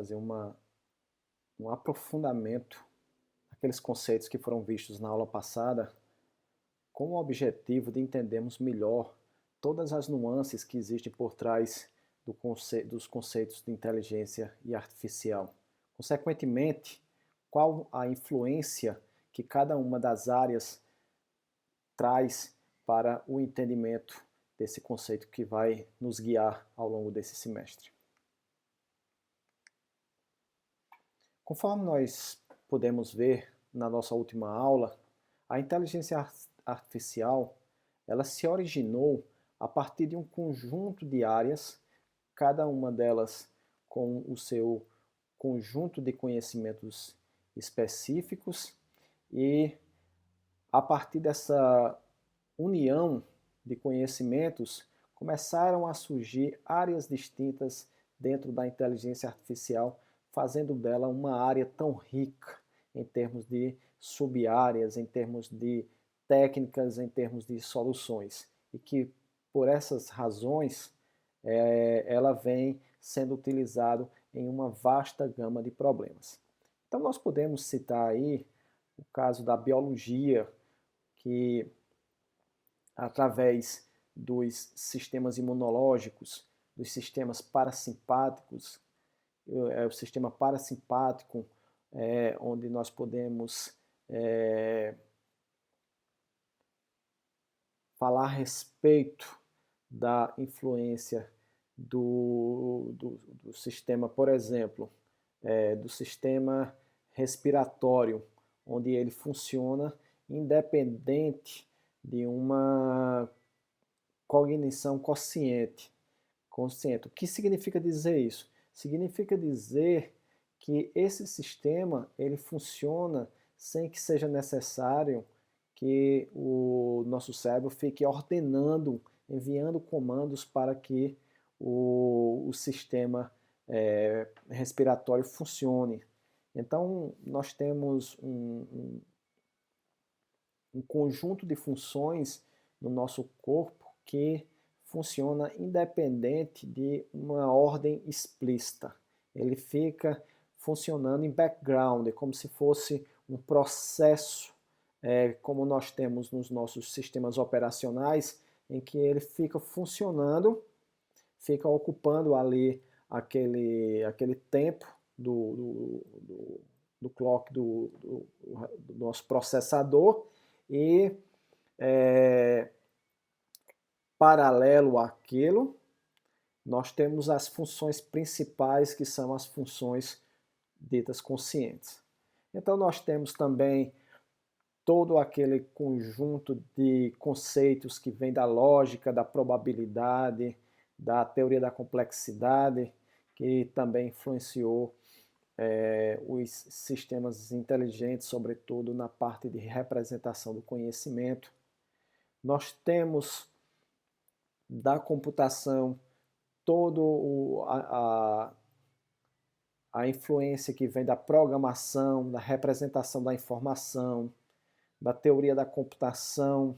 fazer um aprofundamento naqueles conceitos que foram vistos na aula passada, com o objetivo de entendermos melhor todas as nuances que existem por trás dos conceitos de inteligência e artificial. Consequentemente, qual a influência que cada uma das áreas traz para o entendimento desse conceito que vai nos guiar ao longo desse semestre. Conforme nós podemos ver na nossa última aula, a inteligência artificial ela se originou a partir de um conjunto de áreas, cada uma delas com o seu conjunto de conhecimentos específicos, e a partir dessa união de conhecimentos começaram a surgir áreas distintas dentro da inteligência artificial, fazendo dela uma área tão rica em termos de sub-áreas, em termos de técnicas, em termos de soluções. E que, por essas razões, ela vem sendo utilizada em uma vasta gama de problemas. Então nós podemos citar aí o caso da biologia, que através dos sistemas imunológicos, dos sistemas parasimpáticos, o sistema parasimpático, onde nós podemos falar a respeito da influência do sistema, por exemplo, do sistema respiratório, onde ele funciona independente de uma cognição consciente. O que significa dizer isso? Significa dizer que esse sistema ele funciona sem que seja necessário que o nosso cérebro fique ordenando, enviando comandos para que o sistema respiratório funcione. Então, nós temos um conjunto de funções no nosso corpo que funciona independente de uma ordem explícita. Ele fica funcionando em background, como se fosse um processo, como nós temos nos nossos sistemas operacionais, em que ele fica funcionando, fica ocupando ali aquele tempo do clock do nosso processador, e paralelo àquilo, nós temos as funções principais, que são as funções ditas conscientes. Então nós temos também todo aquele conjunto de conceitos que vem da lógica, da probabilidade, da teoria da complexidade, que também influenciou os sistemas inteligentes, sobretudo na parte de representação do conhecimento. Nós temos da computação toda a influência que vem da programação, da representação da informação, da teoria da computação.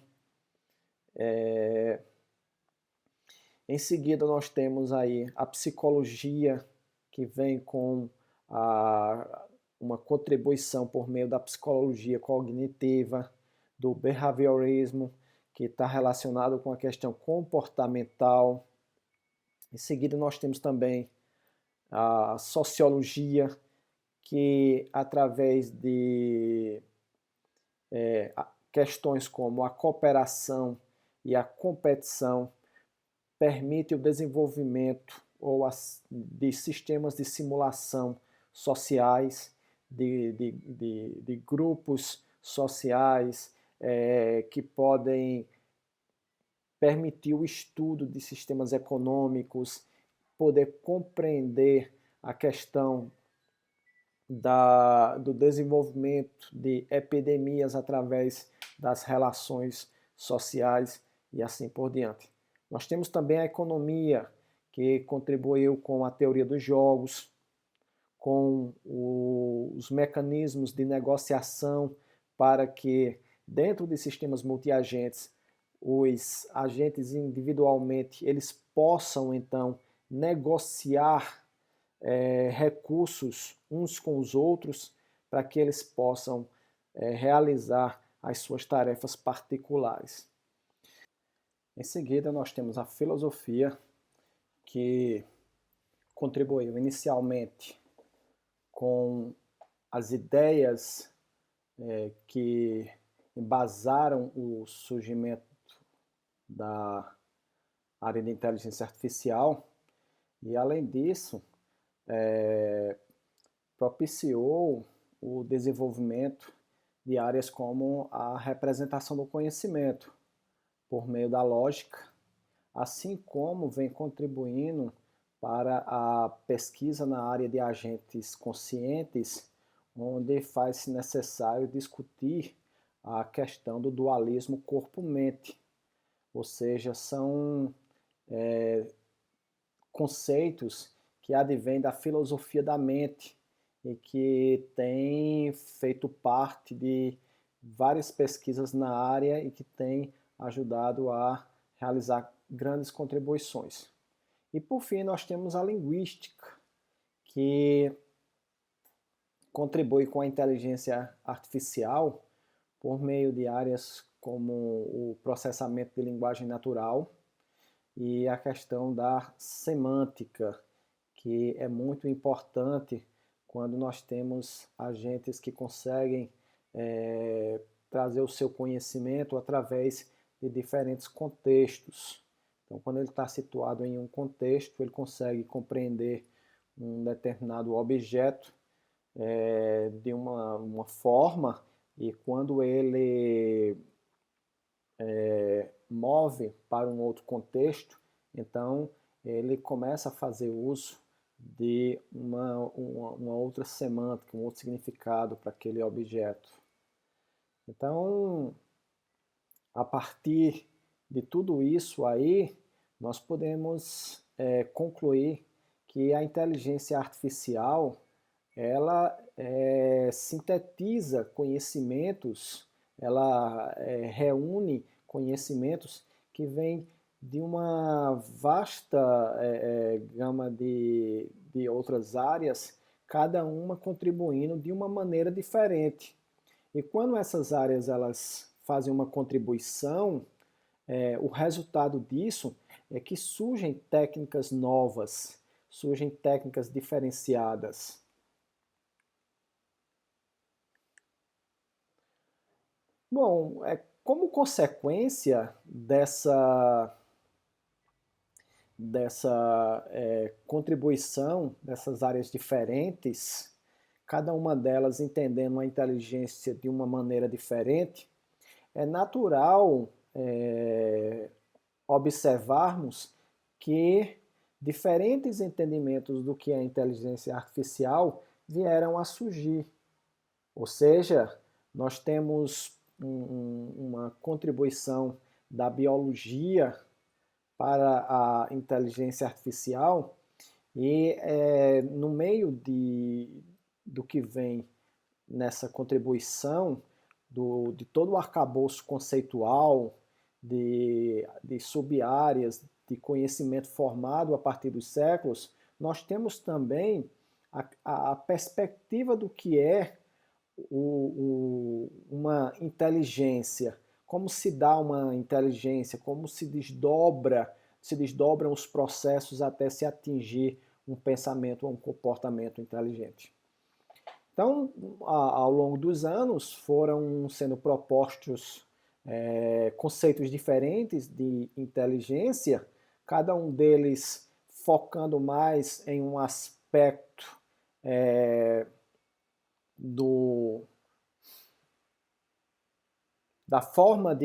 Em seguida nós temos aí a psicologia, que vem com uma contribuição por meio da psicologia cognitiva, do behaviorismo, que está relacionado com a questão comportamental. Em seguida nós temos também a sociologia, que através de questões como a cooperação e a competição permite o desenvolvimento de sistemas de simulação sociais, de grupos sociais, que podem permitir o estudo de sistemas econômicos, poder compreender a questão do desenvolvimento de epidemias através das relações sociais e assim por diante. Nós temos também a economia, que contribuiu com a teoria dos jogos, com os mecanismos de negociação para que, dentro de sistemas multiagentes, os agentes individualmente eles possam então negociar recursos uns com os outros para que eles possam realizar as suas tarefas particulares. Em seguida, nós temos a filosofia, que contribuiu inicialmente com as ideias que embasaram o surgimento da área de inteligência artificial e, além disso, propiciou o desenvolvimento de áreas como a representação do conhecimento por meio da lógica, assim como vem contribuindo para a pesquisa na área de agentes conscientes, onde faz-se necessário discutir a questão do dualismo corpo-mente, ou seja, são conceitos que advêm da filosofia da mente e que têm feito parte de várias pesquisas na área e que têm ajudado a realizar grandes contribuições. E por fim nós temos a linguística, que contribui com a inteligência artificial por meio de áreas como o processamento de linguagem natural e a questão da semântica, que é muito importante quando nós temos agentes que conseguem trazer o seu conhecimento através de diferentes contextos. Então, quando ele está situado em um contexto, ele consegue compreender um determinado objeto de uma forma, e quando ele move para um outro contexto, então ele começa a fazer uso de uma outra semântica, um outro significado para aquele objeto. Então, a partir de tudo isso aí, nós podemos concluir que a inteligência artificial ela sintetiza conhecimentos, ela reúne conhecimentos que vêm de uma vasta gama de outras áreas, cada uma contribuindo de uma maneira diferente. E quando essas áreas elas fazem uma contribuição, o resultado disso é que surgem técnicas novas, surgem técnicas diferenciadas. Bom, como consequência dessa contribuição dessas áreas diferentes, cada uma delas entendendo a inteligência de uma maneira diferente, é natural observarmos que diferentes entendimentos do que é inteligência artificial vieram a surgir. Ou seja, nós temos uma contribuição da biologia para a inteligência artificial e no meio do que vem nessa contribuição de todo o arcabouço conceitual, de sub-áreas de conhecimento formado a partir dos séculos, nós temos também a perspectiva do que é uma inteligência, como se dá uma inteligência, como se desdobram os processos até se atingir um pensamento ou um comportamento inteligente. Então, ao longo dos anos, foram sendo propostos conceitos diferentes de inteligência, cada um deles focando mais em um aspecto da forma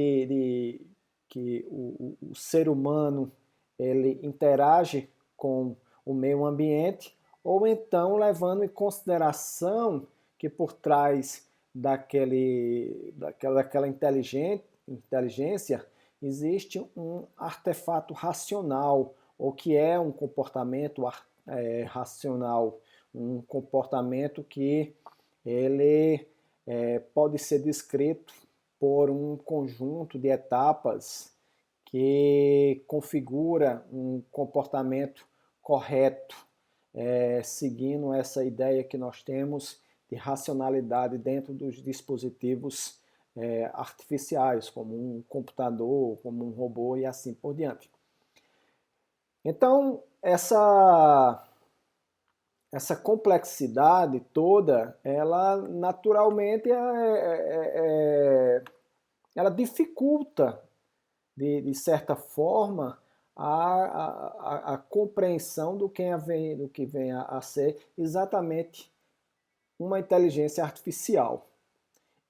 que o ser humano ele interage com o meio ambiente, ou então levando em consideração que por trás daquela inteligência existe um artefato racional, ou que é um comportamento racional, um comportamento que ele pode ser descrito por um conjunto de etapas que configura um comportamento correto seguindo essa ideia que nós temos de racionalidade dentro dos dispositivos artificiais, como um computador, como um robô e assim por diante. Então, essa complexidade toda, ela naturalmente ela dificulta, de certa forma, a compreensão do que vem a ser exatamente uma inteligência artificial.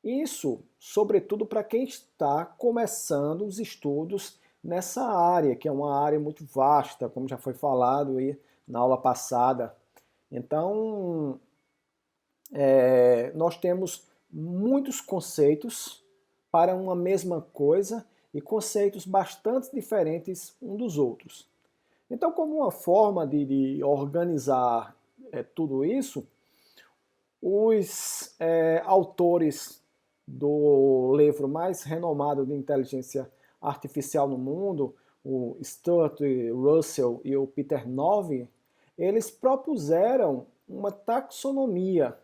Isso, sobretudo, para quem está começando os estudos nessa área, que é uma área muito vasta, como já foi falado aí na aula passada. Então, nós temos muitos conceitos para uma mesma coisa e conceitos bastante diferentes um dos outros. Então, como uma forma de organizar tudo isso, os autores do livro mais renomado de inteligência artificial no mundo, o Stuart Russell e o Peter Novy, eles propuseram uma taxonomia,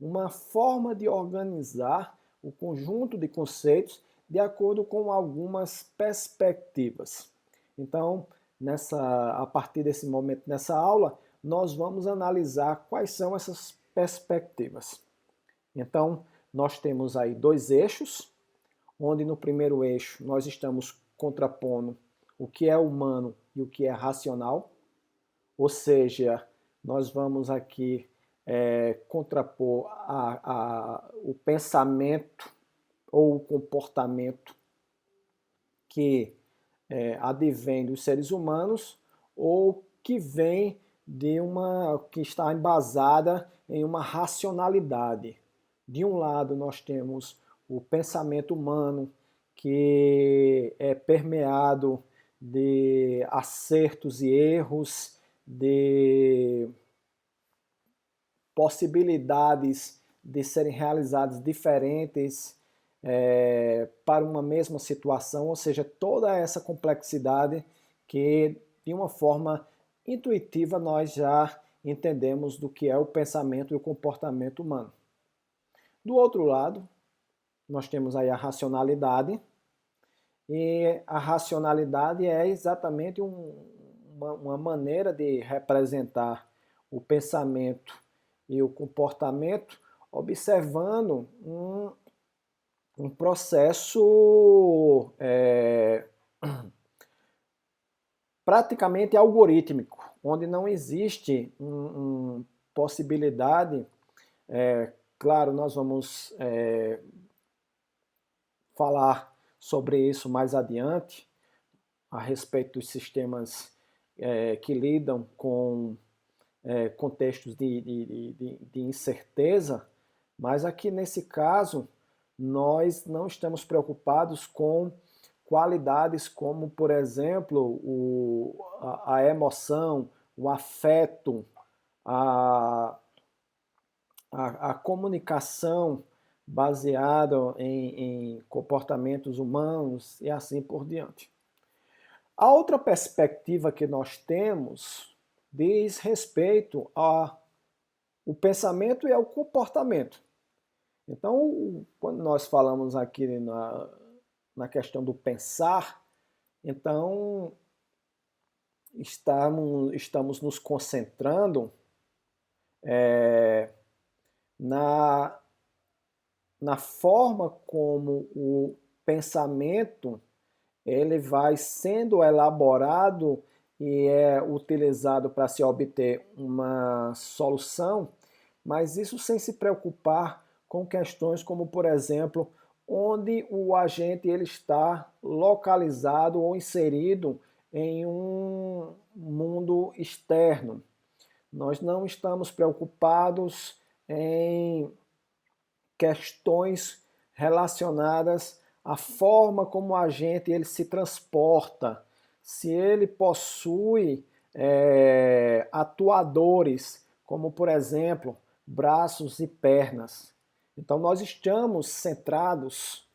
uma forma de organizar o conjunto de conceitos de acordo com algumas perspectivas. Então, a partir desse momento, nessa aula, nós vamos analisar quais são essas perspectivas. Então, nós temos aí dois eixos, onde no primeiro eixo nós estamos contrapondo o que é humano e o que é racional, ou seja, nós vamos aqui contrapor o pensamento ou o comportamento que advém dos seres humanos ou que vem que está embasada em uma racionalidade. De um lado nós temos o pensamento humano, que é permeado de acertos e erros, de possibilidades de serem realizadas diferentes para uma mesma situação, ou seja, toda essa complexidade que, de uma forma intuitiva, nós já entendemos do que é o pensamento e o comportamento humano. Do outro lado, nós temos aí a racionalidade, e a racionalidade é exatamente uma maneira de representar o pensamento e o comportamento, observando um processo praticamente algorítmico, onde não existe possibilidade. Claro, nós vamos falar sobre isso mais adiante, a respeito dos sistemas que lidam com contextos de incerteza, mas aqui nesse caso nós não estamos preocupados com qualidades como, por exemplo, a emoção, o afeto, a comunicação baseada em comportamentos humanos e assim por diante. A outra perspectiva que nós temos diz respeito ao pensamento e ao comportamento. Então, quando nós falamos aqui na questão do pensar, então estamos nos concentrando na forma como o pensamento ele vai sendo elaborado e é utilizado para se obter uma solução, mas isso sem se preocupar com questões como, por exemplo, onde o agente ele está localizado ou inserido em um mundo externo. Nós não estamos preocupados em questões relacionadas à forma como o agente ele se transporta, se ele possui atuadores, como por exemplo, braços e pernas. Então nós estamos centrados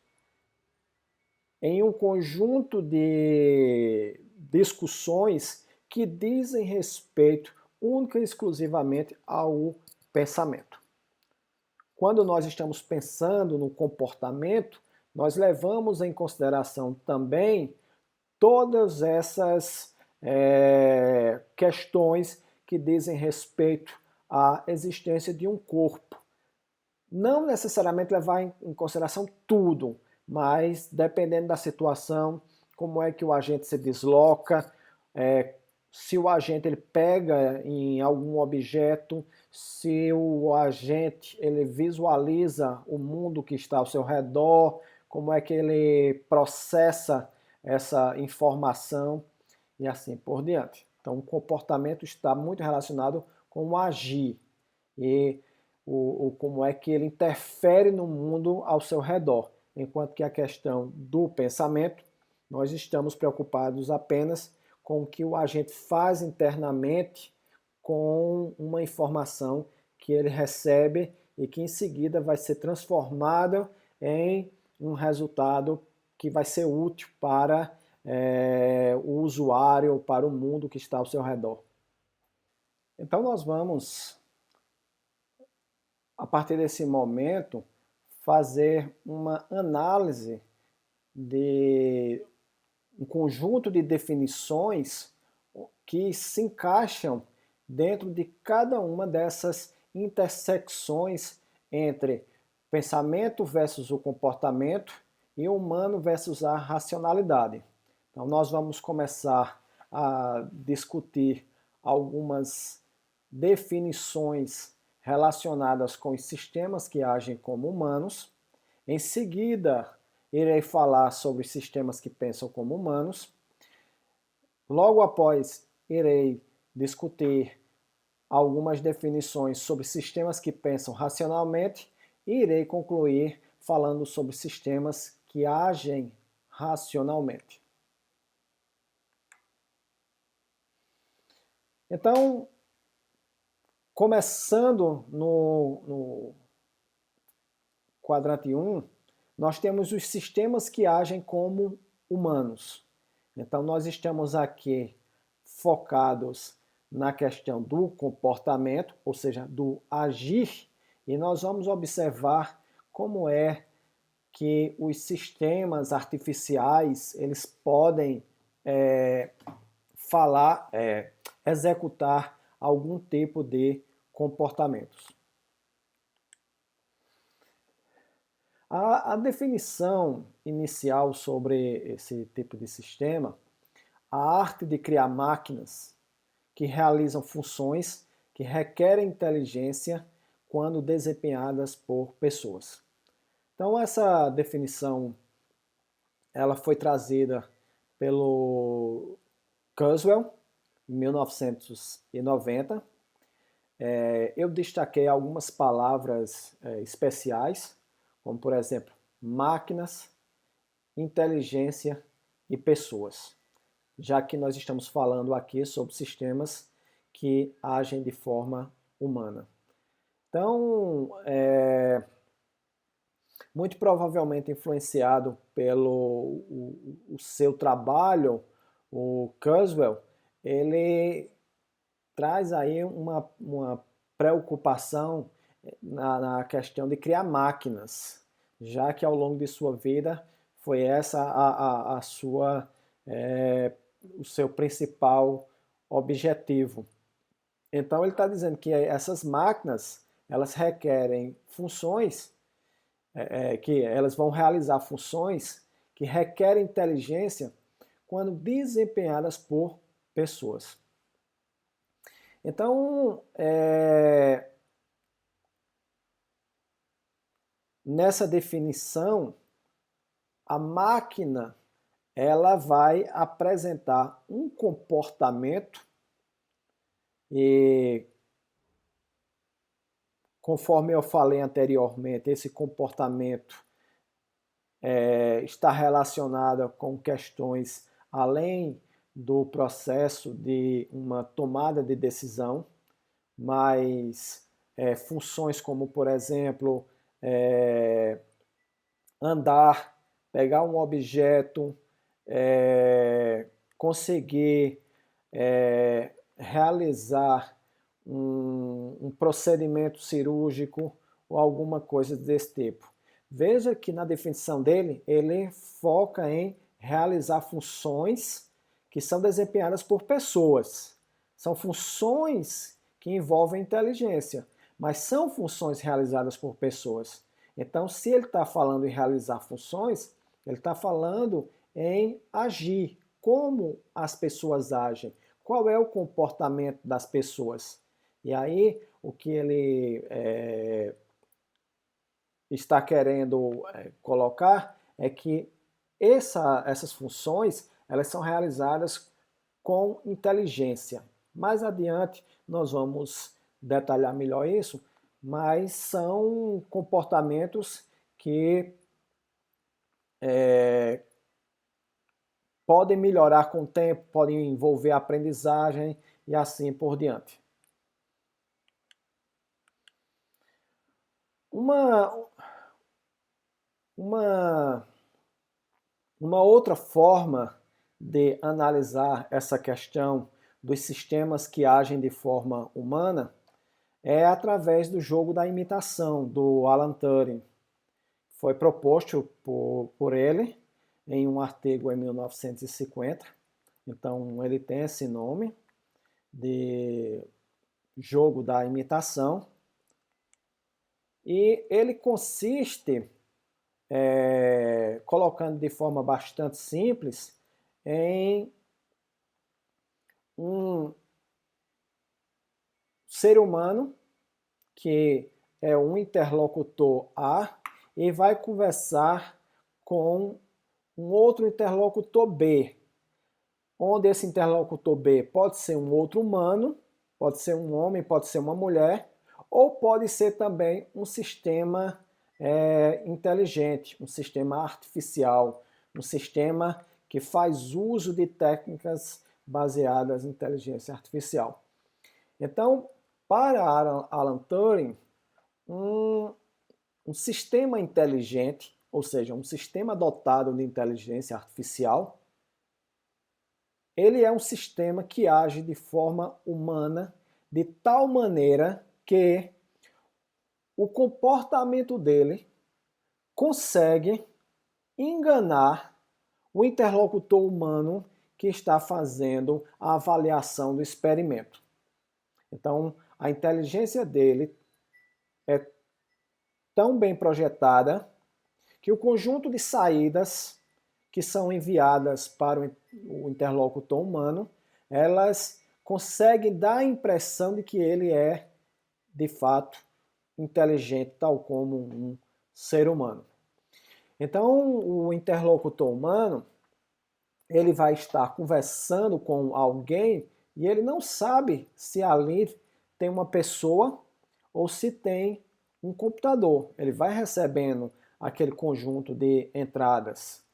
em um conjunto de discussões que dizem respeito única e exclusivamente ao pensamento. Quando nós estamos pensando no comportamento, nós levamos em consideração também todas essas questões que dizem respeito à existência de um corpo. Não necessariamente levar em consideração tudo, mas dependendo da situação, como é que o agente se desloca, se o agente ele pega em algum objeto, se o agente ele visualiza o mundo que está ao seu redor, como é que ele processa essa informação e assim por diante. Então, o comportamento está muito relacionado com o agir e como é que ele interfere no mundo ao seu redor, enquanto que a questão do pensamento, nós estamos preocupados apenas com o que o agente faz internamente com uma informação que ele recebe e que em seguida vai ser transformada em um resultado que vai ser útil para o usuário, para o mundo que está ao seu redor. Então nós vamos, a partir desse momento, fazer uma análise de um conjunto de definições que se encaixam dentro de cada uma dessas intersecções entre pensamento versus o comportamento e humano versus a racionalidade. Então, nós vamos começar a discutir algumas definições relacionadas com os sistemas que agem como humanos. Em seguida, irei falar sobre os sistemas que pensam como humanos. Logo após, irei discutir algumas definições sobre sistemas que pensam racionalmente e irei concluir falando sobre sistemas que agem racionalmente. Então, começando no quadrante 1, nós temos os sistemas que agem como humanos. Então, nós estamos aqui focados na questão do comportamento, ou seja, do agir, e nós vamos observar como é que os sistemas artificiais eles podem executar algum tipo de comportamentos. A definição inicial sobre esse tipo de sistema, a arte de criar máquinas que realizam funções que requerem inteligência quando desempenhadas por pessoas. Então essa definição ela foi trazida pelo Kurzweil em 1990. Eu destaquei algumas palavras especiais, como por exemplo, máquinas, inteligência e pessoas, já que nós estamos falando aqui sobre sistemas que agem de forma humana. Então, muito provavelmente influenciado pelo o seu trabalho, o Kurzweil, ele traz aí uma preocupação na questão de criar máquinas, já que ao longo de sua vida foi essa a sua o seu principal objetivo. Então ele está dizendo que essas máquinas elas requerem funções que elas vão realizar funções que requerem inteligência quando desempenhadas por pessoas. Então, nessa definição, a máquina ela vai apresentar um comportamento e, conforme eu falei anteriormente, esse comportamento está relacionado com questões além do processo de uma tomada de decisão, mas funções como, por exemplo, andar, pegar um objeto, conseguir realizar um procedimento cirúrgico ou alguma coisa desse tipo. Veja que na definição dele, ele foca em realizar funções que são desempenhadas por pessoas. São funções que envolvem inteligência, mas são funções realizadas por pessoas. Então, se ele está falando em realizar funções, ele está falando em agir. Como as pessoas agem? Qual é o comportamento das pessoas? E aí, o que ele está querendo colocar é que essas funções elas são realizadas com inteligência. Mais adiante nós vamos detalhar melhor isso, mas são comportamentos que podem melhorar com o tempo, podem envolver aprendizagem e assim por diante. Uma outra forma de analisar essa questão dos sistemas que agem de forma humana é através do jogo da imitação, do Alan Turing. Foi proposto por ele em um artigo em 1950, então ele tem esse nome de jogo da imitação, e ele consiste, colocando de forma bastante simples, em um ser humano que é um interlocutor A e vai conversar com um outro interlocutor B, onde esse interlocutor B pode ser um outro humano, pode ser um homem, pode ser uma mulher, ou pode ser também um sistema inteligente, um sistema artificial, um sistema que faz uso de técnicas baseadas em inteligência artificial. Então, para Alan Turing, um sistema inteligente, ou seja, um sistema dotado de inteligência artificial, ele é um sistema que age de forma humana, de tal maneira que o comportamento dele consegue enganar o interlocutor humano que está fazendo a avaliação do experimento. Então, a inteligência dele é tão bem projetada que o conjunto de saídas que são enviadas para o interlocutor humano, elas conseguem dar a impressão de que ele é, de fato, inteligente, tal como um ser humano. Então, o interlocutor humano, ele vai estar conversando com alguém e ele não sabe se ali tem uma pessoa ou se tem um computador. Ele vai recebendo aquele conjunto de entradas.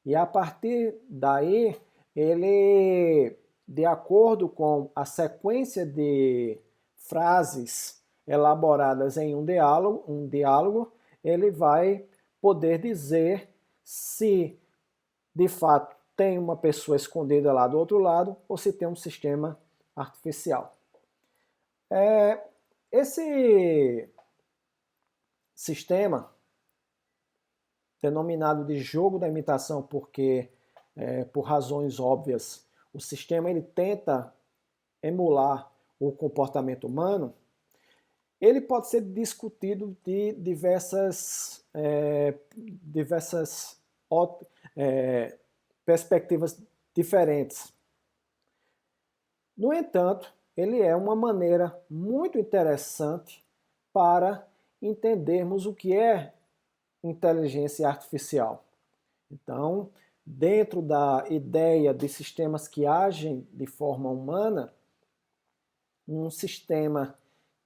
E a partir daí, ele, de acordo com a sequência de frases elaboradas em um diálogo, ele vai poder dizer se de fato tem uma pessoa escondida lá do outro lado ou se tem um sistema artificial. Esse sistema, denominado de jogo da imitação, porque, por razões óbvias, o sistema ele tenta emular o comportamento humano, ele pode ser discutido de diversas perspectivas diferentes. No entanto, ele é uma maneira muito interessante para entendermos o que é inteligência artificial. Então, dentro da ideia de sistemas que agem de forma humana, um sistema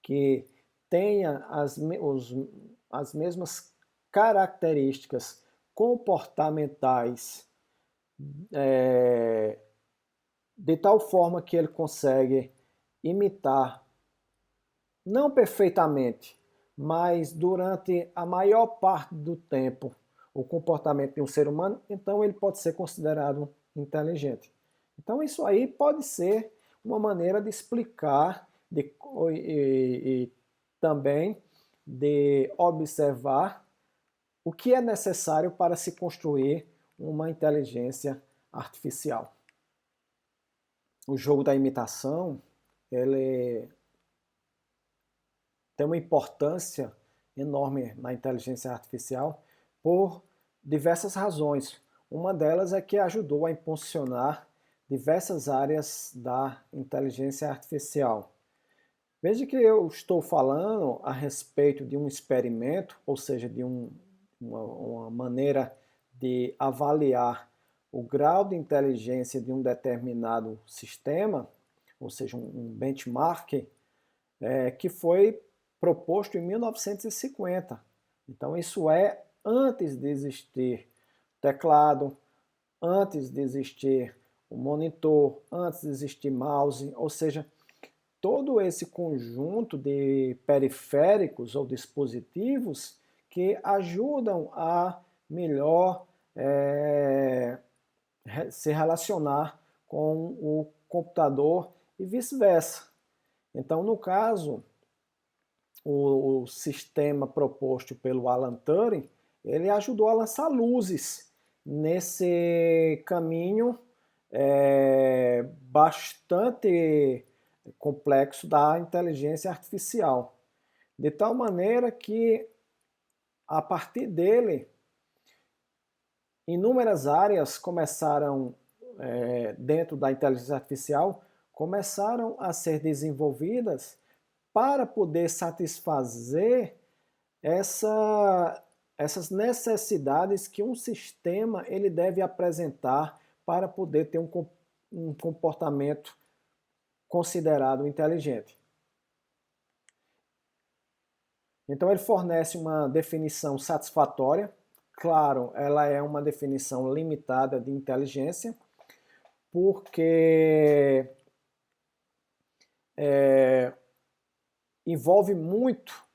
que tenha as mesmas características comportamentais de tal forma que ele consegue imitar, não perfeitamente, mas durante a maior parte do tempo, o comportamento de um ser humano, então ele pode ser considerado inteligente. Então isso aí pode ser uma maneira de explicar e também de observar o que é necessário para se construir uma inteligência artificial. O jogo da imitação, ele tem uma importância enorme na inteligência artificial por diversas razões. Uma delas é que ajudou a impulsionar diversas áreas da inteligência artificial. Veja que eu estou falando a respeito de um experimento, ou seja, de uma maneira de avaliar o grau de inteligência de um determinado sistema, ou seja, um benchmark, que foi proposto em 1950. Então, isso é antes de existir teclado, antes de existir o monitor, antes de existir mouse, ou seja, todo esse conjunto de periféricos ou dispositivos que ajudam a melhor se relacionar com o computador e vice-versa. Então, no caso, o sistema proposto pelo Alan Turing, ele ajudou a lançar luzes nesse caminho bastante complexo da inteligência artificial. De tal maneira que, a partir dele, inúmeras áreas começaram, dentro da inteligência artificial, começaram a ser desenvolvidas para poder satisfazer essas necessidades que um sistema ele deve apresentar para poder ter um comportamento considerado inteligente. Então ele fornece uma definição satisfatória. Claro, ela é uma definição limitada de inteligência, porque envolve muito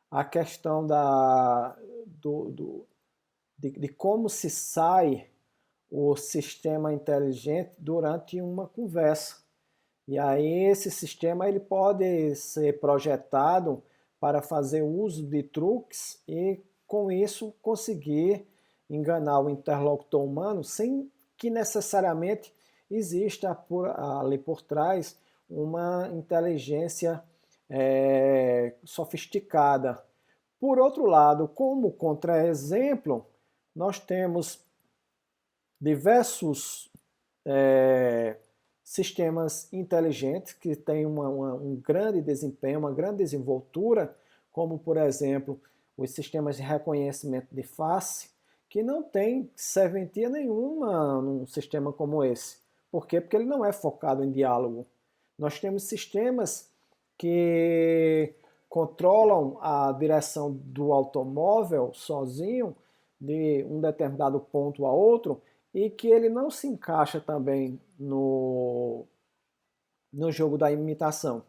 a questão de como se sai o sistema inteligente durante uma conversa. E aí esse sistema ele pode ser projetado para fazer uso de truques e com isso conseguir enganar o interlocutor humano sem que necessariamente exista ali por trás uma inteligência sofisticada. Por outro lado, como contra-exemplo, nós temos diversos sistemas inteligentes que têm um grande desempenho, uma grande desenvoltura, como, por exemplo, os sistemas de reconhecimento de face, que não tem serventia nenhuma num sistema como esse. Por quê? Porque ele não é focado em diálogo. Nós temos sistemas que controlam a direção do automóvel sozinho, de um determinado ponto a outro, e que ele não se encaixa também no jogo da imitação.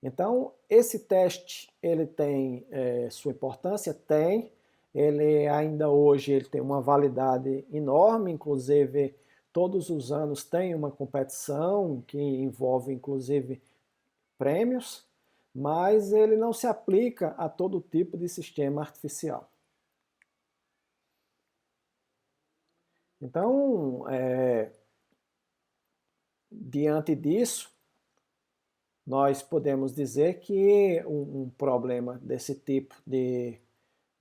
Então, esse teste, ele tem sua importância? Tem. Ele ainda hoje ele tem uma validade enorme, inclusive todos os anos tem uma competição que envolve inclusive prêmios, mas ele não se aplica a todo tipo de sistema artificial. Então, diante disso, nós podemos dizer que um problema desse tipo de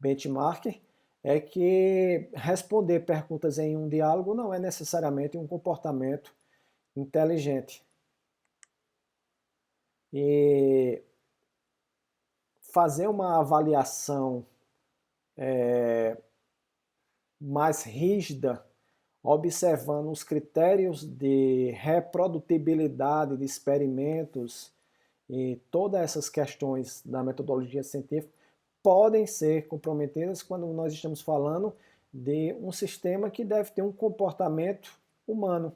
benchmark é que responder perguntas em um diálogo não é necessariamente um comportamento inteligente. E fazer uma avaliação mais rígida, observando os critérios de reprodutibilidade de experimentos e todas essas questões da metodologia científica podem ser comprometidas quando nós estamos falando de um sistema que deve ter um comportamento humano.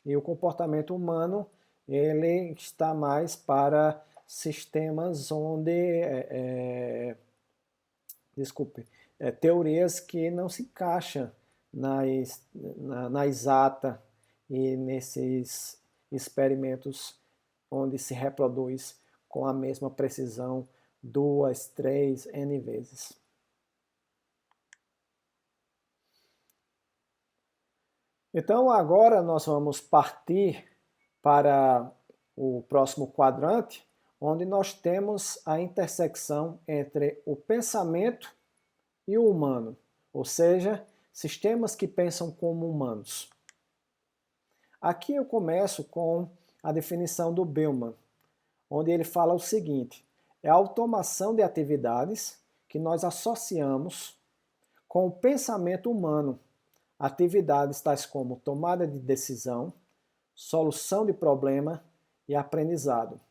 E o comportamento humano ele está mais para sistemas onde teorias que não se encaixam na exata e nesses experimentos onde se reproduz com a mesma precisão 2, 3, N vezes. Então agora nós vamos partir para o próximo quadrante, onde nós temos a intersecção entre o pensamento e o humano, ou seja, sistemas que pensam como humanos. Aqui eu começo com a definição do Bellman, onde ele fala o seguinte: é a automação de atividades que nós associamos com o pensamento humano, atividades tais como tomada de decisão, solução de problema e aprendizado.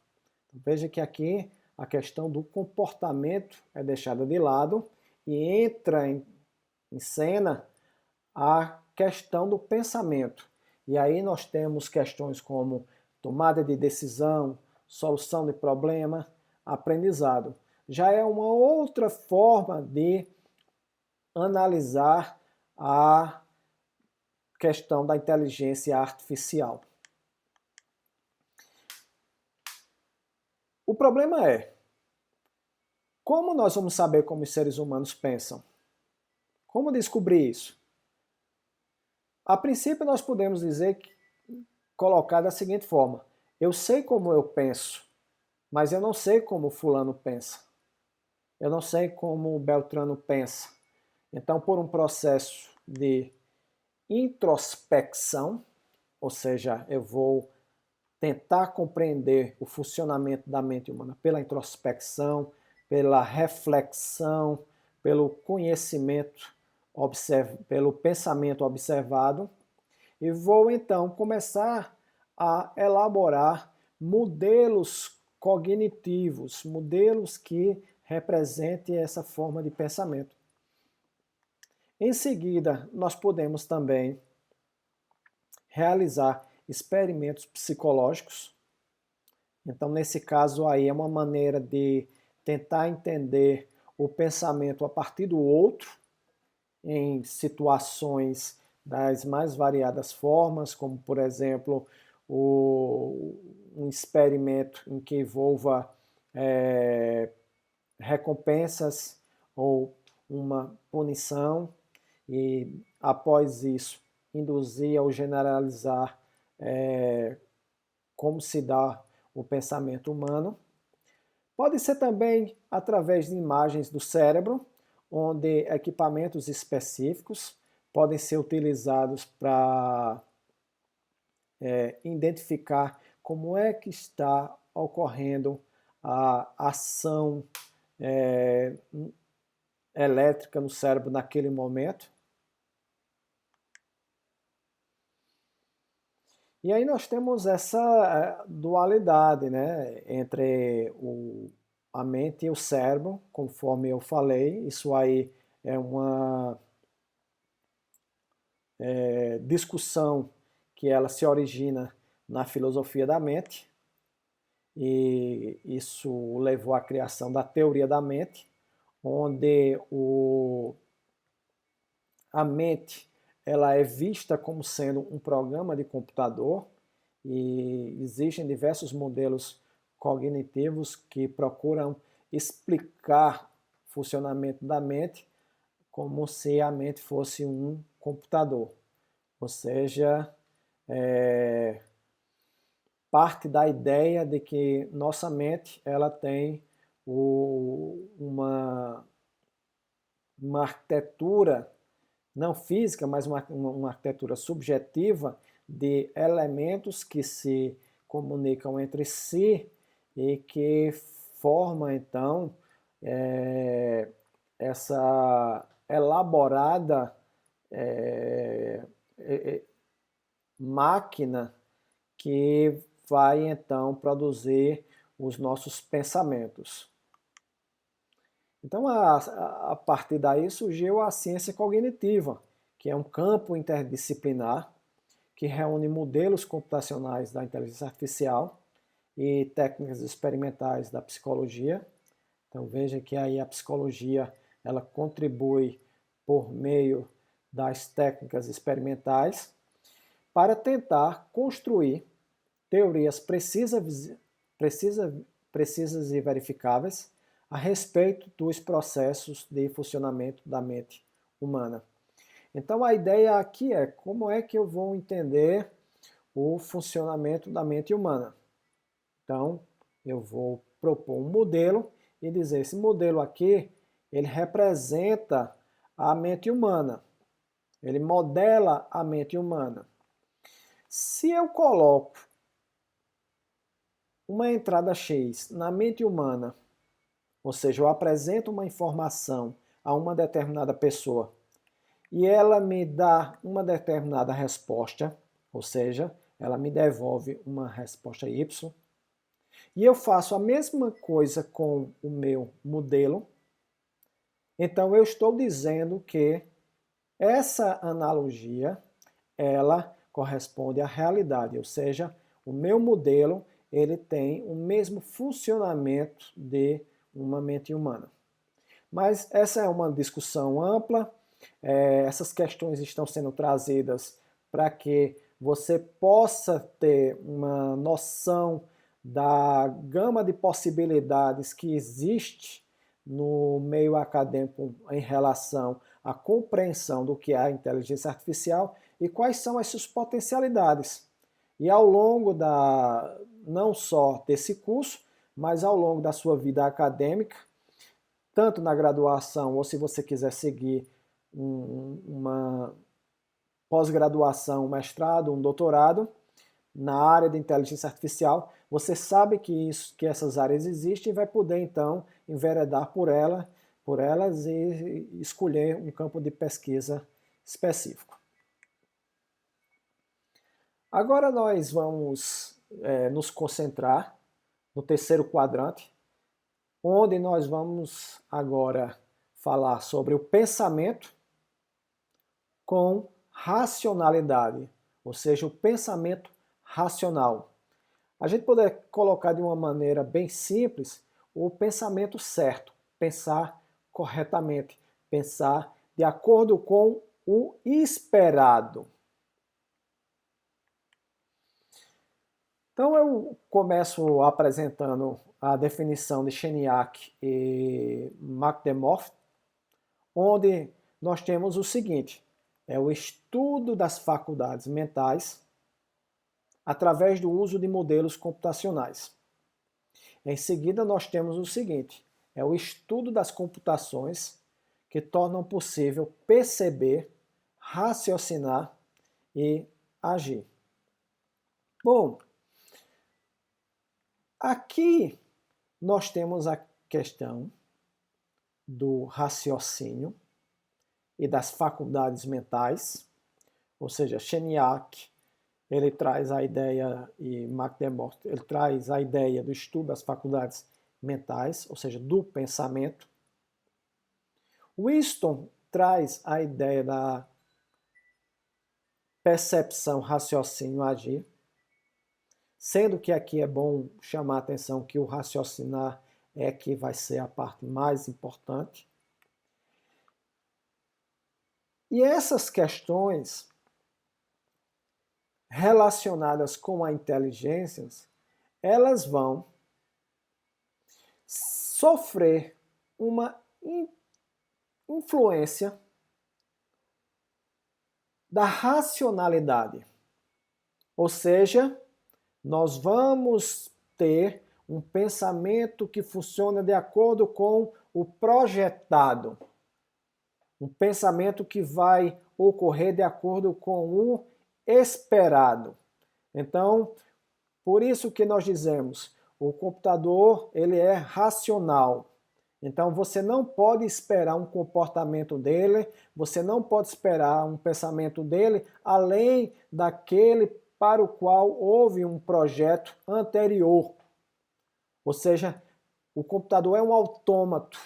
Então, veja que aqui a questão do comportamento é deixada de lado e entra em cena a questão do pensamento. E aí nós temos questões como tomada de decisão, solução de problema, aprendizado. Já é uma outra forma de analisar a questão da inteligência artificial. O problema é, como nós vamos saber como os seres humanos pensam? Como descobrir isso? A princípio nós podemos dizer, colocar da seguinte forma: eu sei como eu penso, mas eu não sei como fulano pensa. Eu não sei como o Beltrano pensa. Então, por um processo de introspecção, ou seja, eu vou tentar compreender o funcionamento da mente humana pela introspecção, pela reflexão, pelo conhecimento, pelo pensamento observado, e vou então começar a elaborar modelos cognitivos, modelos que representem essa forma de pensamento. Em seguida, nós podemos também realizar experimentos psicológicos. Então, nesse caso aí, é uma maneira de tentar entender o pensamento a partir do outro, em situações das mais variadas formas, como, por exemplo, um experimento em que envolva recompensas ou uma punição, e após isso induzir ou generalizar como se dá o pensamento humano. Pode ser também através de imagens do cérebro, onde equipamentos específicos podem ser utilizados para identificar como é que está ocorrendo a ação elétrica no cérebro naquele momento. E aí nós temos essa dualidade, né, entre a mente e o cérebro, conforme eu falei. Isso aí é uma discussão que ela se origina na filosofia da mente, e isso levou à criação da teoria da mente, onde a mente ela é vista como sendo um programa de computador, e existem diversos modelos cognitivos que procuram explicar o funcionamento da mente como se a mente fosse um computador. Ou seja, parte da ideia de que nossa mente ela tem uma arquitetura não física, mas uma arquitetura subjetiva de elementos que se comunicam entre si e que formam, então, essa elaborada máquina que vai, então, produzir os nossos pensamentos. Então, a partir daí surgiu a ciência cognitiva, que é um campo interdisciplinar que reúne modelos computacionais da inteligência artificial e técnicas experimentais da psicologia. Então, veja que aí a psicologia ela contribui por meio das técnicas experimentais para tentar construir teorias precisas e verificáveis a respeito dos processos de funcionamento da mente humana. Então a ideia aqui é como é que eu vou entender o funcionamento da mente humana. Então eu vou propor um modelo e dizer, esse modelo aqui, ele representa a mente humana, ele modela a mente humana. Se eu coloco uma entrada X na mente humana, ou seja, eu apresento uma informação a uma determinada pessoa e ela me dá uma determinada resposta, ou seja, ela me devolve uma resposta Y, e eu faço a mesma coisa com o meu modelo, então eu estou dizendo que essa analogia, ela corresponde à realidade, ou seja, o meu modelo, ele tem o mesmo funcionamento de uma mente humana. Mas essa é uma discussão ampla, essas questões estão sendo trazidas para que você possa ter uma noção da gama de possibilidades que existe no meio acadêmico em relação à compreensão do que é a inteligência artificial e quais são as suas potencialidades. E ao longo não só desse curso, mas ao longo da sua vida acadêmica, tanto na graduação ou se você quiser seguir uma pós-graduação, um mestrado, um doutorado na área de inteligência artificial, você sabe que essas áreas existem e vai poder então enveredar por elas e escolher um campo de pesquisa específico. Agora nós vamos nos concentrar no terceiro quadrante, onde nós vamos agora falar sobre o pensamento com racionalidade, ou seja, o pensamento racional. A gente poderia colocar de uma maneira bem simples o pensamento certo, pensar corretamente, pensar de acordo com o esperado. Então eu começo apresentando a definição de Shinyaki e McDermott, onde nós temos o seguinte, é o estudo das faculdades mentais através do uso de modelos computacionais. Em seguida nós temos o seguinte, é o estudo das computações que tornam possível perceber, raciocinar e agir. Bom, aqui nós temos a questão do raciocínio e das faculdades mentais, ou seja, Shinyaki, ele traz a ideia, e McDermott, ele traz a ideia do estudo das faculdades mentais, ou seja, do pensamento. Winston traz a ideia da percepção, raciocínio, agir, sendo que aqui é bom chamar a atenção que o raciocinar é que vai ser a parte mais importante. E essas questões relacionadas com a inteligência, elas vão sofrer uma influência da racionalidade. Ou seja, nós vamos ter um pensamento que funciona de acordo com o projetado. Um pensamento que vai ocorrer de acordo com o esperado. Então, por isso que nós dizemos, o computador ele é racional. Então você não pode esperar um comportamento dele, você não pode esperar um pensamento dele além daquele para o qual houve um projeto anterior. Ou seja, o computador é um autômato.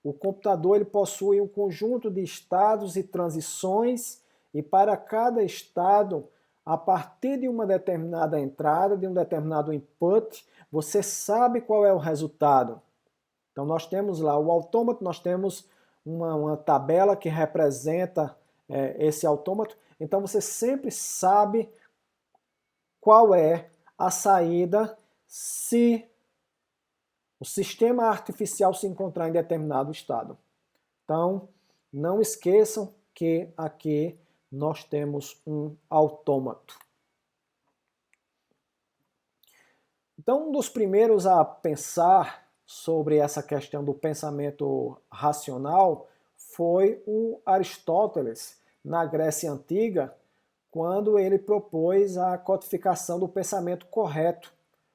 O computador ele possui um conjunto de estados e transições e para cada estado, a partir de uma determinada entrada, de um determinado input, você sabe qual é o resultado. Então nós temos lá o autômato, nós temos uma tabela que representa esse autômato. Então você sempre sabe qual é a saída se o sistema artificial se encontrar em determinado estado. Então, não esqueçam que aqui nós temos um autômato. Então, um dos primeiros a pensar sobre essa questão do pensamento racional foi o Aristóteles, na Grécia Antiga, quando ele propôs a codificação do pensamento correto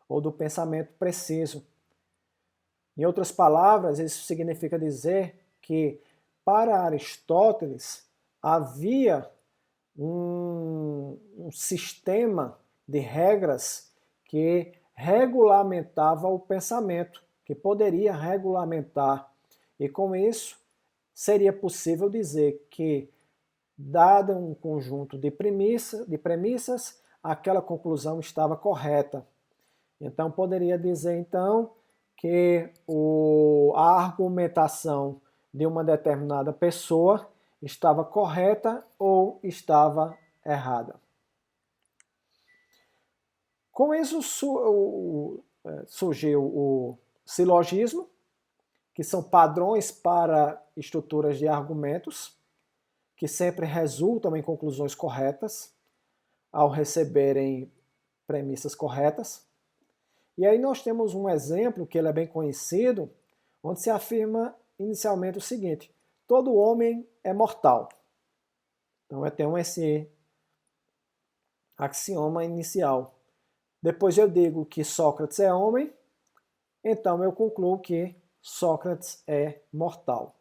ou do pensamento preciso. Em outras palavras, isso significa dizer que para Aristóteles havia um sistema de regras que regulamentava o pensamento, que poderia regulamentar. E com isso, seria possível dizer que, dado um conjunto de premissas, aquela conclusão estava correta. Então, poderia dizer, então, que a argumentação de uma determinada pessoa estava correta ou estava errada. Com isso surgiu o silogismo, que são padrões para estruturas de argumentos, que sempre resultam em conclusões corretas, ao receberem premissas corretas. E aí nós temos um exemplo, que ele é bem conhecido, onde se afirma inicialmente o seguinte: todo homem é mortal. Então tem esse axioma inicial. Depois eu digo que Sócrates é homem, então eu concluo que Sócrates é mortal.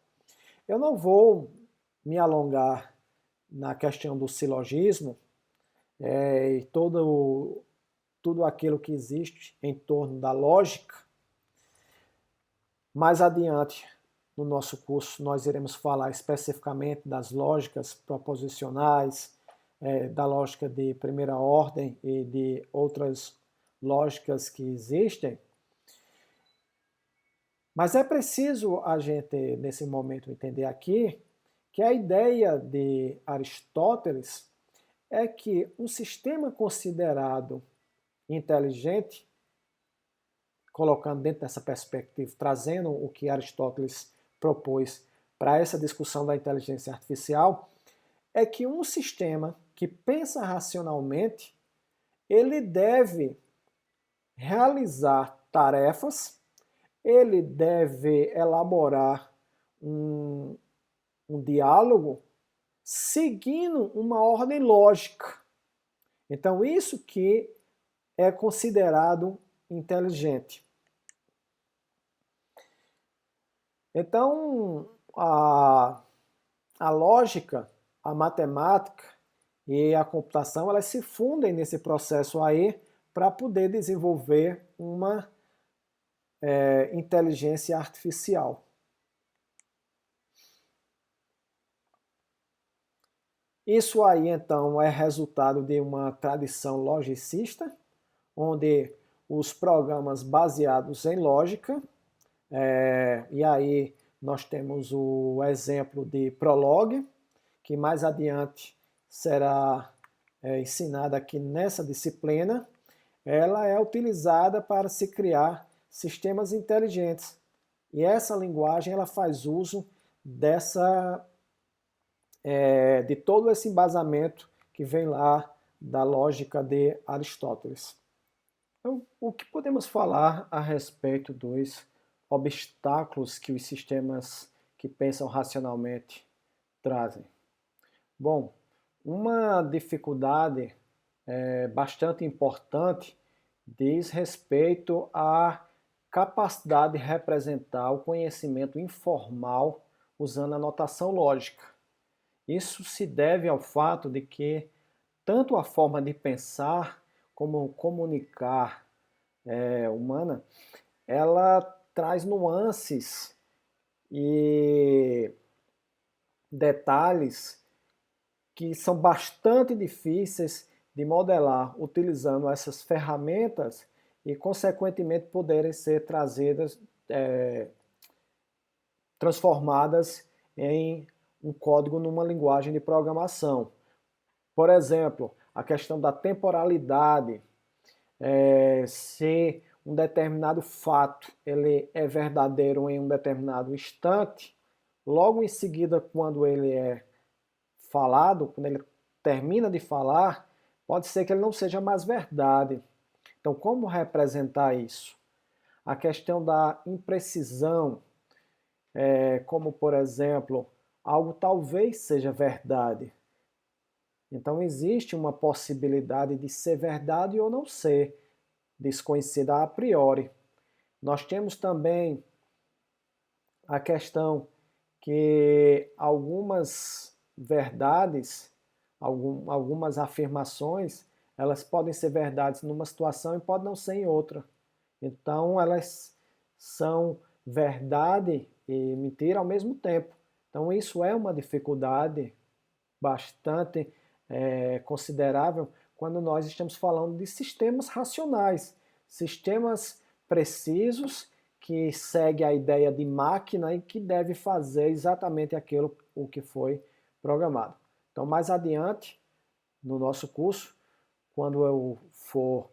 Eu não vou me alongar na questão do silogismo e tudo aquilo que existe em torno da lógica. Mais adiante, no nosso curso, nós iremos falar especificamente das lógicas proposicionais, da lógica de primeira ordem e de outras lógicas que existem. Mas é preciso a gente, nesse momento, entender aqui que a ideia de Aristóteles é que um sistema considerado inteligente, colocando dentro dessa perspectiva, trazendo o que Aristóteles propôs para essa discussão da inteligência artificial, é que um sistema que pensa racionalmente, ele deve realizar tarefas, ele deve elaborar um diálogo seguindo uma ordem lógica. Então, isso que é considerado inteligente. Então, a lógica, a matemática e a computação, elas se fundem nesse processo aí para poder desenvolver uma inteligência artificial. Isso aí, então, é resultado de uma tradição logicista, onde os programas baseados em lógica, e aí nós temos o exemplo de Prolog, que mais adiante será ensinada aqui nessa disciplina. Ela é utilizada para se criar sistemas inteligentes. E essa linguagem ela faz uso de todo esse embasamento que vem lá da lógica de Aristóteles. Então, o que podemos falar a respeito dos obstáculos que os sistemas que pensam racionalmente trazem? Bom, uma dificuldade bastante importante diz respeito à capacidade de representar o conhecimento informal usando a notação lógica. Isso se deve ao fato de que tanto a forma de pensar como comunicar humana, ela traz nuances e detalhes que são bastante difíceis de modelar utilizando essas ferramentas e, consequentemente, poderem ser trazidas, transformadas em um código numa linguagem de programação. Por exemplo, a questão da temporalidade, se um determinado fato ele é verdadeiro em um determinado instante, logo em seguida, quando ele é falado, quando ele termina de falar, pode ser que ele não seja mais verdade. Então, como representar isso? A questão da imprecisão, como por exemplo, algo talvez seja verdade. Então, existe uma possibilidade de ser verdade ou não ser, desconhecida a priori. Nós temos também a questão que algumas verdades, algumas afirmações, elas podem ser verdades numa situação e podem não ser em outra. Então, elas são verdade e mentira ao mesmo tempo. Então, isso é uma dificuldade bastante considerável quando nós estamos falando de sistemas racionais, sistemas precisos que seguem a ideia de máquina e que deve fazer exatamente aquilo o que foi programado. Então, mais adiante, no nosso curso, quando eu for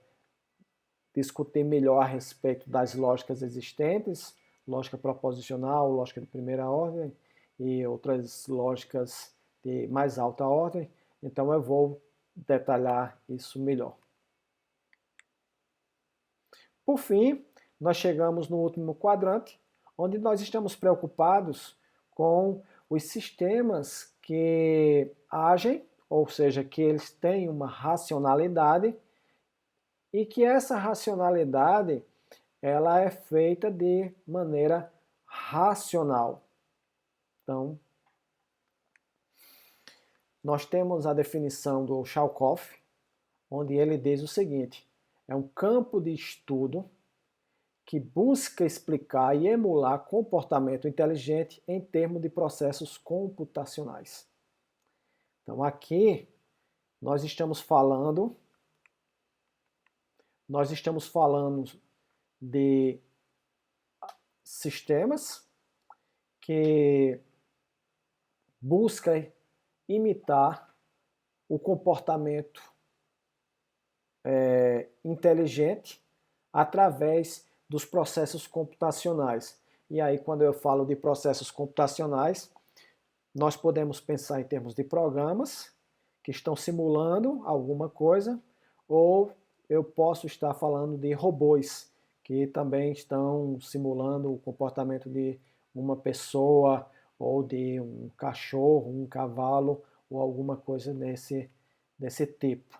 discutir melhor a respeito das lógicas existentes, lógica proposicional, lógica de primeira ordem e outras lógicas de mais alta ordem, então eu vou detalhar isso melhor. Por fim, nós chegamos no último quadrante, onde nós estamos preocupados com os sistemas que agem, ou seja, que eles têm uma racionalidade e que essa racionalidade ela é feita de maneira racional. Então, nós temos a definição do Shalkov, onde ele diz o seguinte: é um campo de estudo que busca explicar e emular comportamento inteligente em termos de processos computacionais. Então aqui nós estamos falando de sistemas que buscam imitar o comportamento inteligente através dos processos computacionais. E aí, quando eu falo de processos computacionais, nós podemos pensar em termos de programas que estão simulando alguma coisa, ou eu posso estar falando de robôs que também estão simulando o comportamento de uma pessoa ou de um cachorro, um cavalo ou alguma coisa desse tipo.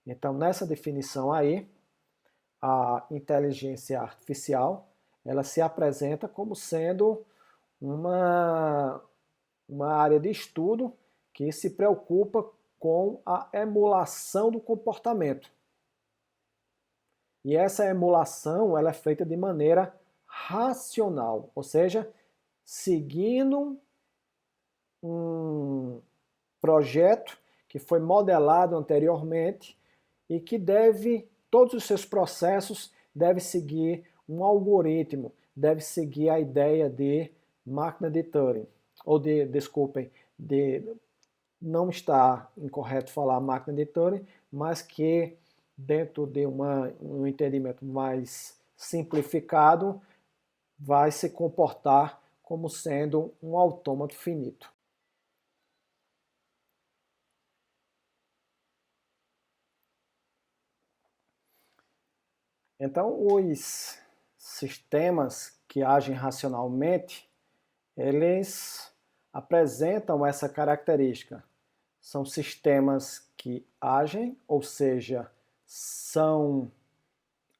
Então, nessa definição aí, a inteligência artificial, ela se apresenta como sendo uma área de estudo que se preocupa com a emulação do comportamento. E essa emulação ela é feita de maneira racional, ou seja, seguindo um projeto que foi modelado anteriormente e que todos os seus processos devem seguir um algoritmo, deve seguir a ideia de máquina de Turing, ou não está incorreto falar máquina de Turing, mas que dentro de um entendimento mais simplificado vai se comportar como sendo um autômato finito. Então, os sistemas que agem racionalmente, eles apresentam essa característica. São sistemas que agem, ou seja, são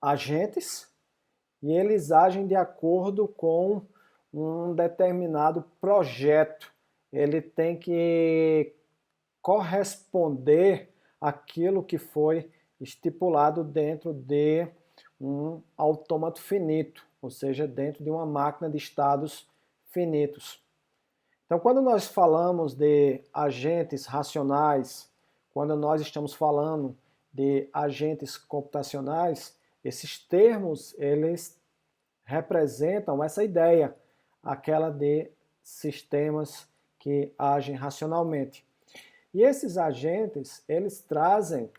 agentes, e eles agem de acordo com um determinado projeto. Ele tem que corresponder àquilo que foi estipulado dentro de um autômato finito, ou seja, dentro de uma máquina de estados finitos. Então, quando nós falamos de agentes racionais, quando nós estamos falando de agentes computacionais, esses termos, eles representam essa ideia, aquela de sistemas que agem racionalmente. E esses agentes, eles trazem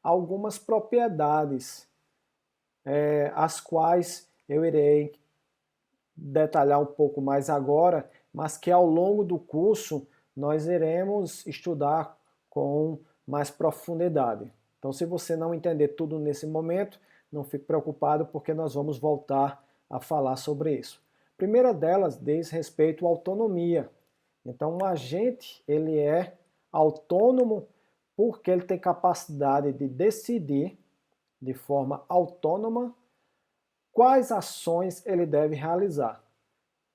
algumas propriedades as quais eu irei detalhar um pouco mais agora, mas que ao longo do curso nós iremos estudar com mais profundidade. Então, se você não entender tudo nesse momento, não fique preocupado, porque nós vamos voltar a falar sobre isso. A primeira delas diz respeito à autonomia. Então, um agente, ele é autônomo porque ele tem capacidade de decidir de forma autônoma quais ações ele deve realizar.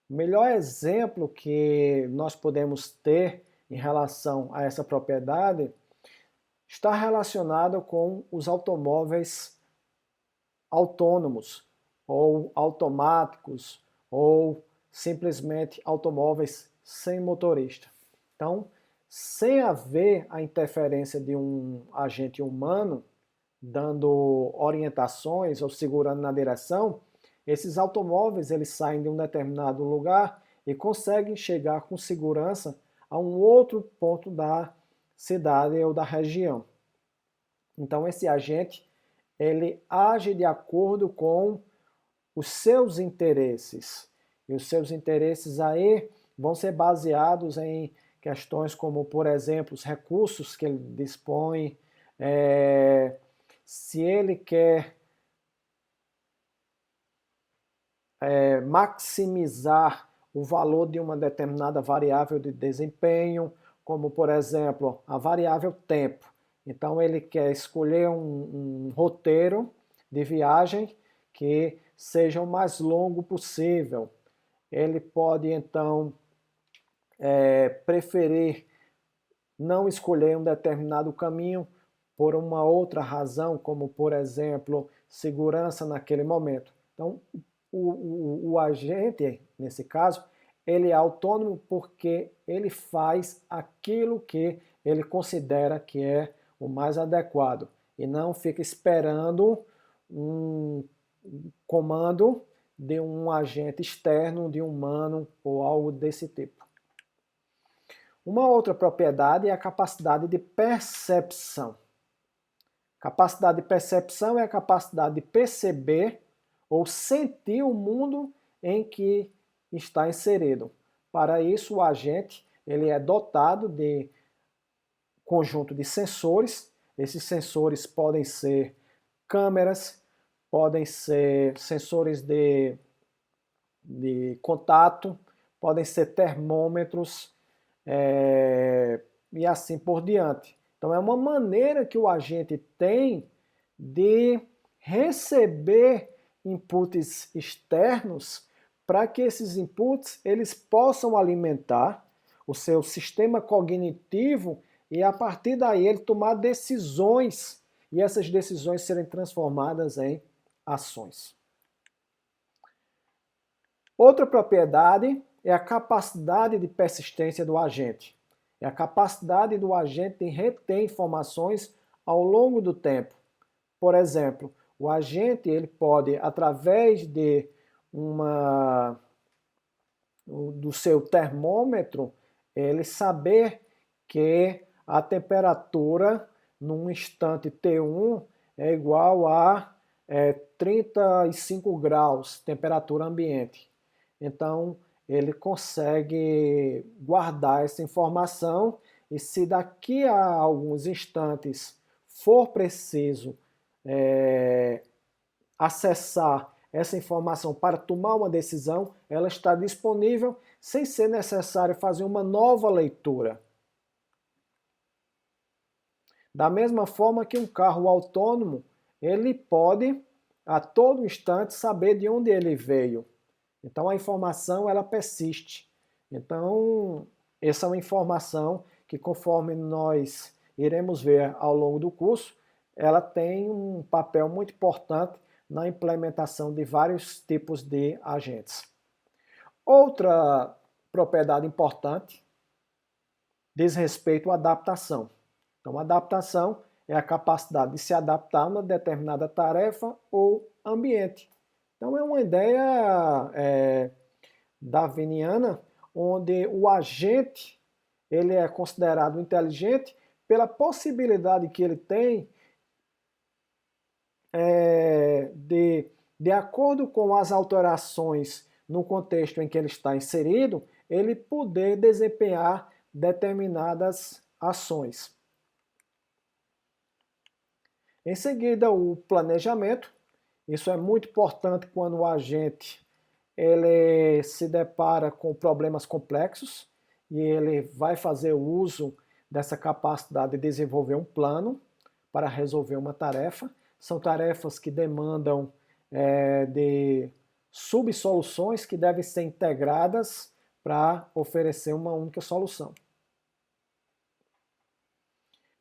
O melhor exemplo que nós podemos ter em relação a essa propriedade está relacionado com os automóveis autônomos, ou automáticos, ou simplesmente automóveis sem motorista. Então, sem haver a interferência de um agente humano, dando orientações ou segurando na direção, esses automóveis eles saem de um determinado lugar e conseguem chegar com segurança a um outro ponto da cidade ou da região. Então esse agente ele age de acordo com os seus interesses. E os seus interesses aí vão ser baseados em questões como, por exemplo, os recursos que ele dispõe, se ele quer maximizar o valor de uma determinada variável de desempenho, como por exemplo a variável tempo. Então ele quer escolher um roteiro de viagem que seja o mais longo possível. Ele pode então preferir não escolher um determinado caminho por uma outra razão, como por exemplo segurança naquele momento. Então o agente, nesse caso, ele é autônomo porque ele faz aquilo que ele considera que é o mais adequado e não fica esperando um comando de um agente externo, de um humano ou algo desse tipo. Uma outra propriedade é a capacidade de percepção. Capacidade de percepção é a capacidade de perceber ou sentir o mundo em que está inserido. Para isso, o agente ele é dotado de conjunto de sensores. Esses sensores podem ser câmeras, podem ser sensores de contato, podem ser termômetros e assim por diante. Então é uma maneira que o agente tem de receber inputs externos para que esses inputs eles possam alimentar o seu sistema cognitivo e a partir daí ele tomar decisões e essas decisões serem transformadas em ações. Outra propriedade é a capacidade de persistência do agente. É a capacidade do agente de reter informações ao longo do tempo. Por exemplo, o agente ele pode, através de do seu termômetro, ele saber que a temperatura num instante T1 é igual a 35 graus, temperatura ambiente. Então, ele consegue guardar essa informação e se daqui a alguns instantes for preciso acessar essa informação para tomar uma decisão, ela está disponível sem ser necessário fazer uma nova leitura. Da mesma forma que um carro autônomo, ele pode a todo instante saber de onde ele veio. Então a informação ela persiste. Então essa é uma informação que conforme nós iremos ver ao longo do curso, ela tem um papel muito importante na implementação de vários tipos de agentes. Outra propriedade importante diz respeito à adaptação. Então, a adaptação é a capacidade de se adaptar a uma determinada tarefa ou ambiente. Então, é uma ideia darwiniana, onde o agente ele é considerado inteligente pela possibilidade que ele tem de acordo com as alterações no contexto em que ele está inserido, ele poder desempenhar determinadas ações. Em seguida, o planejamento. Isso é muito importante quando o agente ele se depara com problemas complexos e ele vai fazer uso dessa capacidade de desenvolver um plano para resolver uma tarefa. São tarefas que demandam de subsoluções que devem ser integradas para oferecer uma única solução.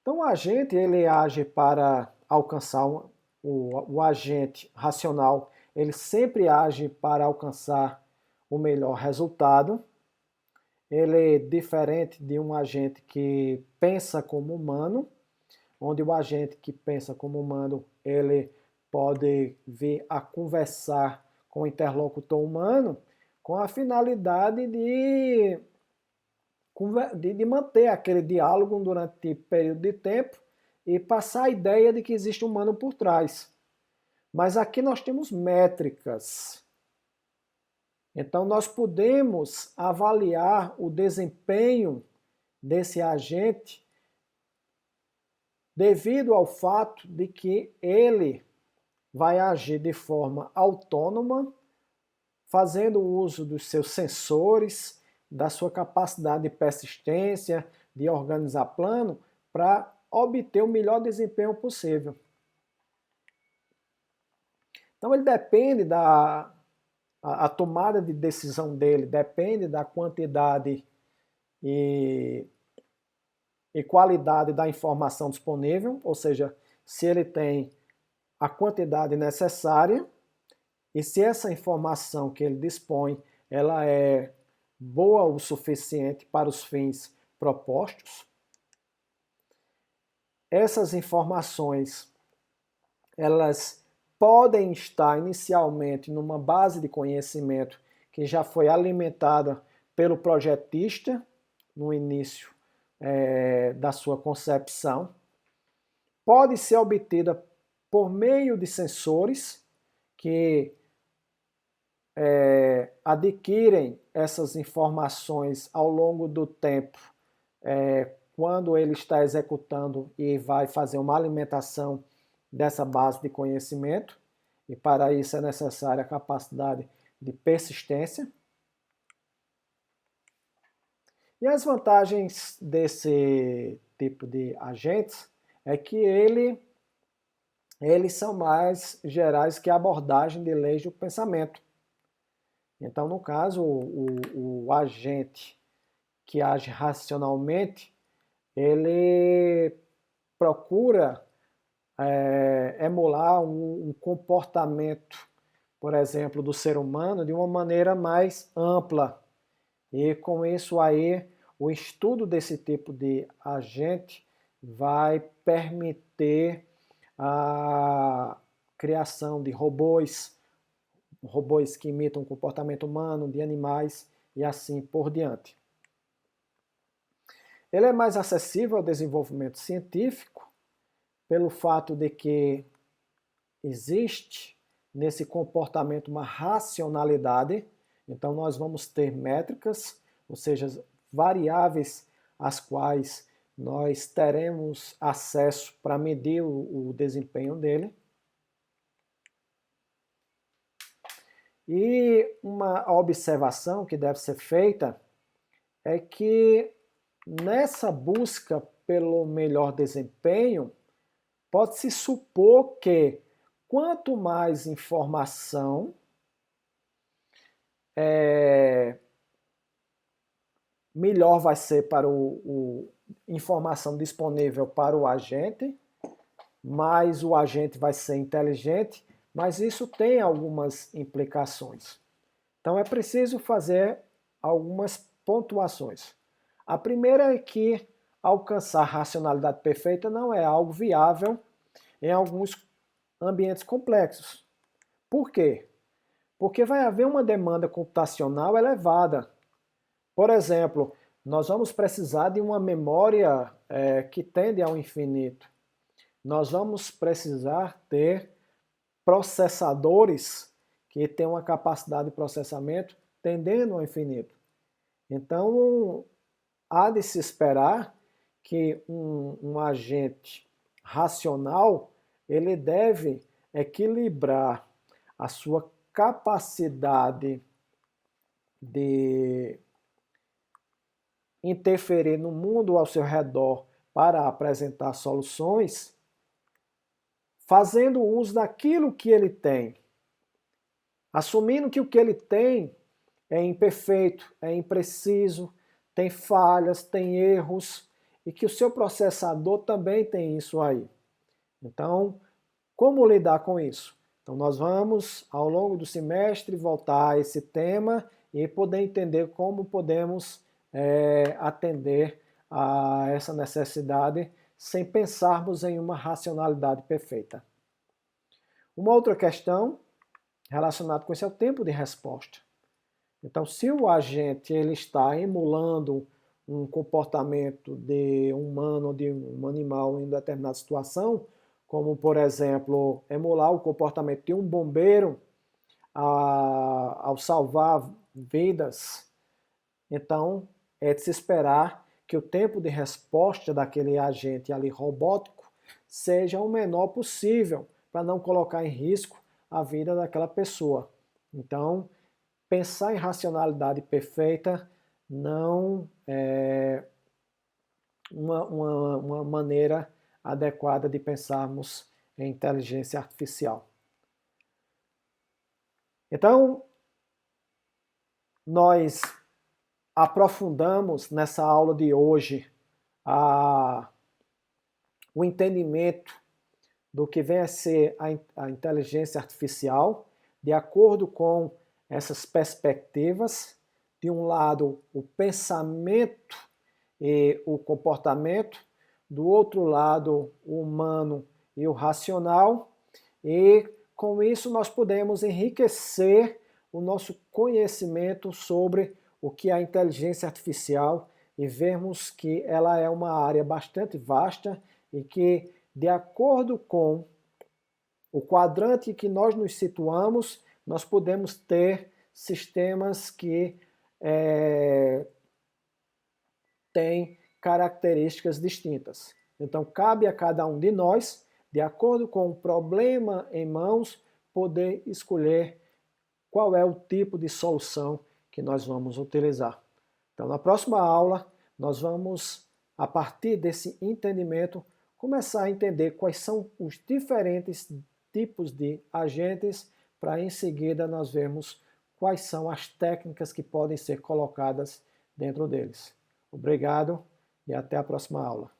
Então o agente ele age para alcançar o agente racional, ele sempre age para alcançar o melhor resultado. Ele é diferente de um agente que pensa como humano, onde o agente que pensa como humano, ele pode vir a conversar com o interlocutor humano com a finalidade de manter aquele diálogo durante período de tempo e passar a ideia de que existe um humano por trás. Mas aqui nós temos métricas. Então nós podemos avaliar o desempenho desse agente devido ao fato de que ele vai agir de forma autônoma, fazendo uso dos seus sensores, da sua capacidade de persistência, de organizar plano, para obter o melhor desempenho possível. Então ele depende a tomada de decisão dele depende da quantidade e qualidade da informação disponível, ou seja, se ele tem a quantidade necessária e se essa informação que ele dispõe ela é boa o suficiente para os fins propostos. Essas informações, elas podem estar inicialmente numa base de conhecimento que já foi alimentada pelo projetista no início da sua concepção. Pode ser obtida por meio de sensores que adquirem essas informações ao longo do tempo, quando ele está executando e vai fazer uma alimentação dessa base de conhecimento, e para isso é necessária a capacidade de persistência. E as vantagens desse tipo de agentes é que eles são mais gerais que a abordagem de leis do pensamento. Então, no caso, o agente que age racionalmente, ele procura emular um comportamento, por exemplo, do ser humano de uma maneira mais ampla. E com isso aí, o estudo desse tipo de agente vai permitir a criação de robôs que imitam o comportamento humano, de animais e assim por diante. Ele é mais acessível ao desenvolvimento científico pelo fato de que existe nesse comportamento uma racionalidade. Então nós vamos ter métricas, ou seja, variáveis às quais nós teremos acesso para medir o desempenho dele. E uma observação que deve ser feita é que nessa busca pelo melhor desempenho, pode-se supor que quanto mais informação melhor vai ser para informação disponível para o agente, mais o agente vai ser inteligente, mas isso tem algumas implicações. Então é preciso fazer algumas pontuações. A primeira é que alcançar a racionalidade perfeita não é algo viável em alguns ambientes complexos. Por quê? Porque vai haver uma demanda computacional elevada. Por exemplo, nós vamos precisar de uma memória que tende ao infinito. Nós vamos precisar ter processadores que têm uma capacidade de processamento tendendo ao infinito. Então, há de se esperar que um agente racional ele deve equilibrar a sua capacidade de interferir no mundo ao seu redor para apresentar soluções, fazendo uso daquilo que ele tem, assumindo que o que ele tem é imperfeito, é impreciso, tem falhas, tem erros, e que o seu processador também tem isso aí. Então, como lidar com isso? Então, nós vamos, ao longo do semestre, voltar a esse tema e poder entender como podemos atender a essa necessidade sem pensarmos em uma racionalidade perfeita. Uma outra questão relacionada com isso é o tempo de resposta. Então, se o agente ele está emulando um comportamento de um humano ou de um animal em determinada situação, como, por exemplo, emular o comportamento de um bombeiro ao salvar vidas, então é de se esperar que o tempo de resposta daquele agente ali robótico seja o menor possível, para não colocar em risco a vida daquela pessoa. Então, pensar em racionalidade perfeita não é uma maneira adequada de pensarmos em inteligência artificial. Então, nós aprofundamos nessa aula de hoje o entendimento do que vem a ser a inteligência artificial, de acordo com essas perspectivas. De um lado, o pensamento e o comportamento, do outro lado, o humano e o racional, e com isso nós podemos enriquecer o nosso conhecimento sobre o que é a inteligência artificial e vermos que ela é uma área bastante vasta e que, de acordo com o quadrante que nós nos situamos, nós podemos ter sistemas que têm características distintas. Então, cabe a cada um de nós, de acordo com o problema em mãos, poder escolher qual é o tipo de solução que nós vamos utilizar. Então, na próxima aula, nós vamos, a partir desse entendimento, começar a entender quais são os diferentes tipos de agentes, para em seguida nós vermos quais são as técnicas que podem ser colocadas dentro deles. Obrigado e até a próxima aula.